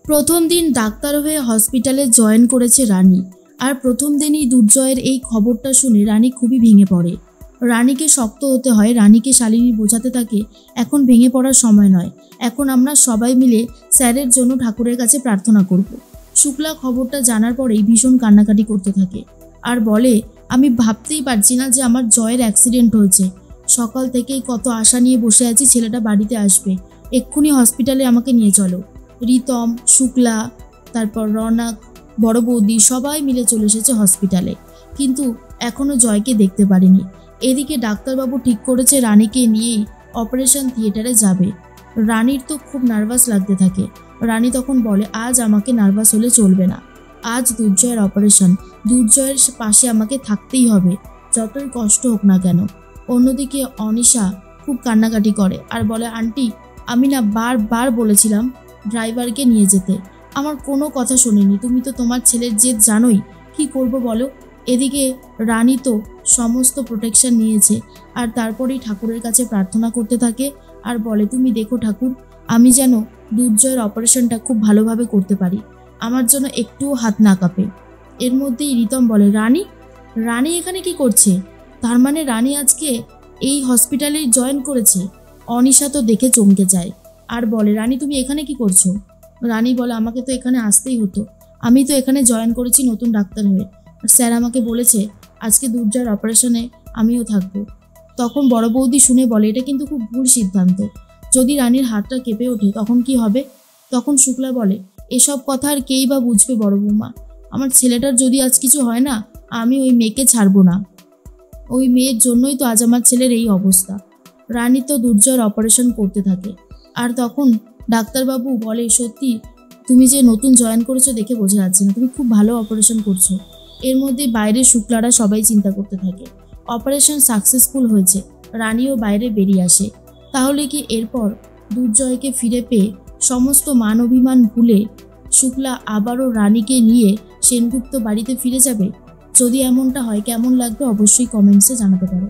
প্রথম দিন ডাক্তার হয়ে হসপিটালে জয়েন করেছে রানী। আর প্রথম দিনই দুর্জয়ের এই খবরটা শুনে রানী খুবই ভেঙে পড়ে। রানীকে শক্ত হতে হয়। রানীকে শালিনী বোঝাতে থাকে, এখন ভেঙে পড়ার সময় নয়, এখন আমরা সবাই মিলে স্যারের জন্য ঠাকুরের কাছে প্রার্থনা করব। শুক্লা খবরটা জানার পরেই ভীষণ কান্নাকাটি করতে থাকে আর বলে, আমি ভাবতেই পারছি না যে আমার জয়ের অ্যাক্সিডেন্ট হয়েছে। সকাল থেকেই কত আশা নিয়ে বসে আছি ছেলেটা বাড়িতে আসবে, এক্ষুনি হসপিটালে আমাকে নিয়ে চলো। রিতম, শুক্লা, তারপর রনক, বড় বৌদি সবাই মিলে চলে এসেছে হসপিটালে, কিন্তু এখনও জয়কে দেখতে পারেনি। এদিকে ডাক্তারবাবু ঠিক করেছে রানীকে নিয়েই অপারেশন থিয়েটারে যাবে। রানীর তো খুব নার্ভাস লাগতে থাকে। রানী তখন বলে, আজ আমাকে নার্ভাস হলে চলবে না, আজ দুর্জয়ের অপারেশন, দুর্জয়ের পাশে আমাকে থাকতেই হবে, যতই কষ্ট হোক না কেন। অন্যদিকে অনিশা খুব কান্নাকাটি করে আর বলে, আন্টি আমি না বারবার বলেছিলাম ড্রাইভারকে নিয়ে যেতে, আমার কোনো কথা শোনেনি, তুমি তো তোমার ছেলের জেদ জানোই, কি করব বলো। এদিকে রানী তো সমস্ত প্রোটেকশন নিয়েছে আর তারপরেই ঠাকুরের কাছে প্রার্থনা করতে থাকে আর বলে, তুমি দেখো ঠাকুর, আমি যেন দুর্জয়ের অপারেশনটা খুব ভালোভাবে করতে পারি, আমার জন্য একটুও হাত না কাঁপে। এর মধ্যেই রিতম বলে, রানী রানী এখানে কি করছে? তার মানে রানী আজকে এই হসপিটালে জয়েন করেছে। অনিশা তো দেখে চমকে যায় আর বলে, রানী তুমি এখানে কি করছো? রানী বলে, আমাকে তো এখানে আসতেই হতো, আমি তো এখানে জয়েন করেছি নতুন ডাক্তার হয়ে, আর স্যার আমাকে বলেছে আজকে দুর্জয়ের অপারেশনে আমিও থাকবো। তখন বড় বৌদি শুনে বলে, এটা কিন্তু খুব ভুল সিদ্ধান্ত, যদি রানীর হাতটা কেঁপে ওঠে তখন কি হবে? তখন শুক্লা বলে, এসব কথা আর কেই বা বুঝবে বড় বৌমা, আমার ছেলেটার যদি আজ কিছু হয় না, আমি ওই মেয়েকে ছাড়বো না, ওই মেয়ের জন্যই তো আজ আমার ছেলের এই অবস্থা। রানী তো দুর্জয়ের অপারেশন করতে থাকে আর তখন ডাক্তারবাবু বলে, সত্যি তুমি যে নতুন জয়েন করেছো দেখে বোঝা যাচ্ছে না, তুমি খুব ভালো অপারেশন করছো। এর মধ্যে বাইরে শুক্লারা সবাই চিন্তা করতে থাকে, অপারেশন সাকসেসফুল হয়েছে, রানীও বাইরে বেরিয়ে আসে। তাহলে কি এরপর দুর্জয়কে ফিরে পেয়ে সমস্ত মান অভিমান ভুলে শুক্লা আবারও রানীকে নিয়ে সেনগুপ্ত বাড়িতে ফিরে যাবে? যদি এমনটা হয় কেমন লাগবে অবশ্যই কমেন্টসে জানাতে পারো।